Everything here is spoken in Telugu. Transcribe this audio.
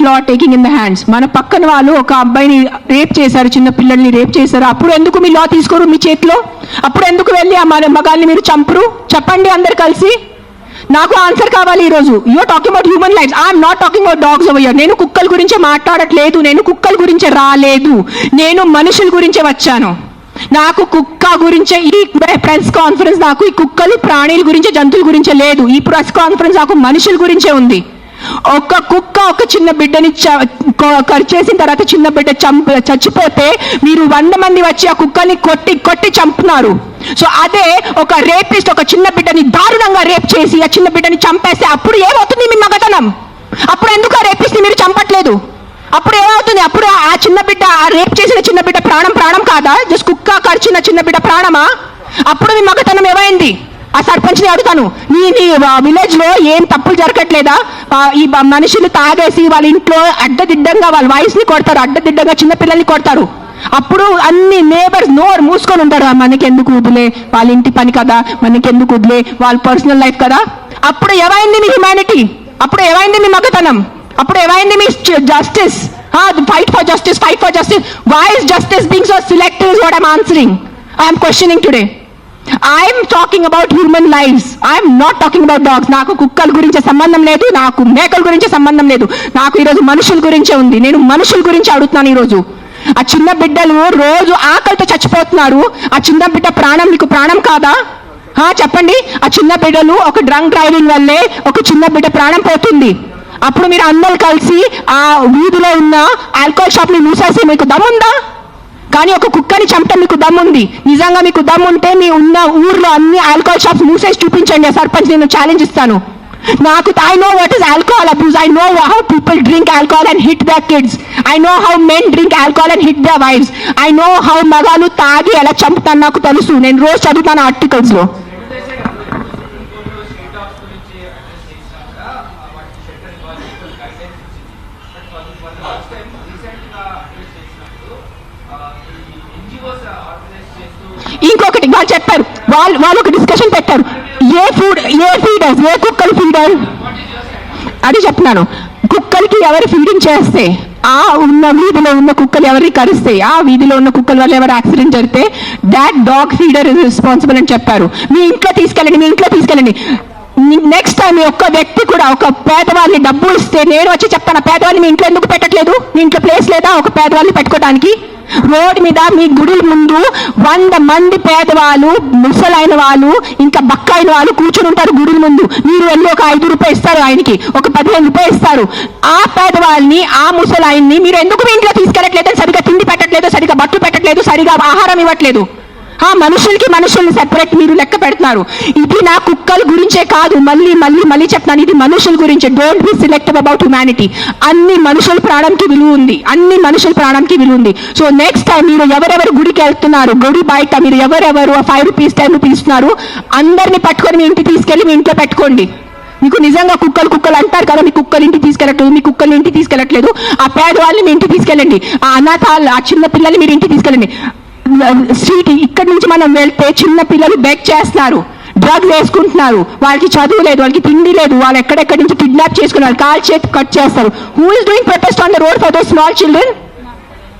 law taking in the hands. మన పక్కన వాళ్ళు ఒక అబ్బాయిని రేప్ చేశారు, చిన్న పిల్లల్ని రేప్ చేశారు. అప్పుడు ఎందుకు మీ లా తీసుకోరు మీ చేతిలో? అప్పుడు ఎందుకు వెళ్ళి ఆ మగాల్ని మీరు చంపరు? చెప్పండి అందరు కలిసి. నాకు ఆన్సర్ కావాలి ఈరోజు. You're talking about human lifes. I'm not talking about dogs over here. నేను కుక్కల గురించి మాట్లాడట్లేదు, నేను కుక్కల గురించి రాలేదు, నేను మనుషుల గురించే వచ్చాను. నాకు కుక్క గురించే ఈ ప్రెస్ కాన్ఫరెన్స్, నాకు ఈ కుక్కలు ప్రాణుల గురించి జంతువుల గురించే లేదు. ఈ ప్రెస్ కాన్ఫరెన్స్ నాకు మనుషుల గురించే ఉంది. ఒక కుక్క ఒక చిన్న బిడ్డని కరిచేసిన తర్వాత చిన్న బిడ్డ చచ్చిపోతే మీరు 100 మంది వచ్చి ఆ కుక్కని కొట్టి చంపుతున్నారు. సో అదే ఒక రేపిస్ట్ ఒక చిన్న బిడ్డని దారుణంగా రేప్ చేసి ఆ చిన్న బిడ్డని చంపేస్తే అప్పుడు ఏమవుతుంది మీ మగతనం? అప్పుడు ఎందుకు ఆ రేపిస్ట్ మీరు చంపట్లేదు? అప్పుడు ఏమవుతుంది? అప్పుడు ఆ చిన్న బిడ్డ, ఆ రేప్ చేసిన చిన్న బిడ్డ ప్రాణం కాదా? జస్ట్ కుక్క కరిచిన చిన్న బిడ్డ ప్రాణమా? అప్పుడు మీ మగతనం ఏమైంది? ఆ సర్పంచ్ని అడుగుతాను, నీ విలేజ్ లో ఏం తప్పులు జరగట్లేదా? ఈ మనుషులు తాగేసి వాళ్ళ ఇంట్లో అడ్డదిడ్డంగా వాళ్ళ వాయిస్ ని కొడతారు, అడ్డదిడ్డంగా చిన్న పిల్లల్ని కొడతారు. అప్పుడు అన్ని నేబర్స్ నోరు మూసుకొని ఉంటారు, మనకెందుకు వదిలే, వాళ్ళ ఇంటి పని కదా, మనకెందుకు వదిలే, వాళ్ళ పర్సనల్ లైఫ్ కదా. అప్పుడు ఏమైంది మీ హ్యుమానిటీ? అప్పుడు ఏమైంది మీ మగతనం? అప్పుడు ఏమైంది మీ justice? Fight for justice, fight for justice. Why is justice being so selective is what I'm answering. I'm questioning today. I'm talking about human lives. I'm not talking about dogs. నాకు కుక్కల గురించి సంబంధం లేదు, నాకు మేకల గురించి సంబంధం లేదు, నాకు ఈరోజు మనుషుల గురించే ఉంది. నేను మనుషుల గురించి అడుగుతున్నాను ఈరోజు. ఆ చిన్న బిడ్డలు రోజు ఆకలితో చచ్చిపోతున్నారు. ఆ చిన్న బిడ్డ ప్రాణం మీకు ప్రాణం కాదా? చెప్పండి. ఆ చిన్న బిడ్డలు ఒక డ్రంక్ డ్రైవింగ్ వల్లే ఒక చిన్న బిడ్డ ప్రాణం పోతుంది. అప్పుడు మీరు అందరూ కలిసి ఆ వీధిలో ఉన్న ఆల్కహాల్ షాప్ ని మూసేసి మీకు దమ్ముందా? కానీ ఒక కుక్కని చంపటం మీకు దమ్ముంది. నిజంగా మీకు దమ్ముంటే మీ ఉన్న ఊర్లో అన్ని ఆల్కహాల్ షాప్స్ మూసేసి చూపించండి. సర్పంచ్ నేను ఛాలెంజ్ ఇస్తాను. నాకు I know what is alcohol abuse. I know how people drink alcohol and hit their kids. I know how men drink alcohol and hit their wives. I know how మగాలు తాగి ఎలా చంపుతాను నాకు తెలుసు. నేను రోజు చదువుతాను ఆర్టికల్స్ లో. ఇంకొకటి వాళ్ళు చెప్పారు, వాళ్ళు ఒక డిస్కషన్ పెట్టారు, ఏ ఫీడర్స్, ఏ కుక్కలు ఫీడర్ అది చెప్తున్నాను. కుక్కలకి ఎవరు ఫీడింగ్ చేస్తే, ఆ ఉన్న వీధిలో ఉన్న కుక్కలు ఎవరిని కరిస్తే, ఆ వీధిలో ఉన్న కుక్కల వల్ల ఎవరు యాక్సిడెంట్ జరిగితే that dog feeder is responsible అని చెప్పారు. మీ ఇంట్లో తీసుకెళ్ళండి. నెక్స్ట్ టైం ఒక్క వ్యక్తి కూడా ఒక పేదవాళ్ళని డబ్బు ఇస్తే నేను వచ్చి చెప్తాను, పేదవాళ్ళని మీ ఇంట్లో ఎందుకు పెట్టట్లేదు? మీ ఇంట్లో ప్లేస్ లేదా ఒక పేదవాళ్ళని పెట్టుకోవడానికి? రోడ్ మీద మీ గుడుల ముందు 100 మంది పేదవాళ్ళు, ముసలైన వాళ్ళు, ఇంకా బక్కాయిన వాళ్ళు కూర్చొని ఉంటారు గుడుల ముందు. మీరు వెళ్ళి ఒక 5 రూపాయలు ఇస్తారు, ఆయనకి ఒక 15 రూపాయలు ఇస్తారు. ఆ పేదవాళ్ళని, ఆ ముసలాయిని మీరు ఎందుకు మీ ఇంట్లో తీసుకెళ్ళట్లేదు? సరిగా తిండి పెట్టట్లేదు, సరిగా బట్టు పెట్టట్లేదు, సరిగా ఆహారం ఇవ్వట్లేదు. మనుషుల్ని సెపరేట్ మీరు లెక్క పెడుతున్నారు. ఇది నా కుక్కల గురించే కాదు, మళ్ళీ చెప్తాను, ఇది మనుషుల గురించే. Don't be selective about humanity. అన్ని మనుషుల ప్రాణంకి విలువ ఉంది. సో నెక్స్ట్ టైం మీరు ఎవరెవరు గుడికి వెళ్తున్నారు, గుడి బయట మీరు ఎవరెవరు 5 రూపీస్ 10 రూపీస్ ఇస్తున్నారు, అందరినీ పట్టుకొని మీ ఇంటికి తీసుకెళ్ళి మీ ఇంట్లో పెట్టుకోండి. మీకు నిజంగా కుక్కలు అంటారు కదా, మీ కుక్కలు ఇంటికి తీసుకెళ్ళట్లేదు, ఆ పేదవాళ్ళని మీ ఇంటికి తీసుకెళ్ళండి. ఆ అనాథాలు, ఆ చిన్న పిల్లల్ని మీరు ఇంటికి తీసుకెళ్ళండి. స్ట్రీట్ ఇక్కడి నుంచి మనం వెళ్తే చిన్న పిల్లలు బెగ్ చేస్తున్నారు, డ్రగ్స్ వేసుకుంటున్నారు, వాళ్ళకి చదువు లేదు, వాళ్ళకి తిండి లేదు, వాళ్ళు ఎక్కడెక్కడి నుంచి కిడ్నాప్ చేసుకున్నారు, కాల్ చేతి కట్ చేస్తారు. Who is doing protest on the road for those small children?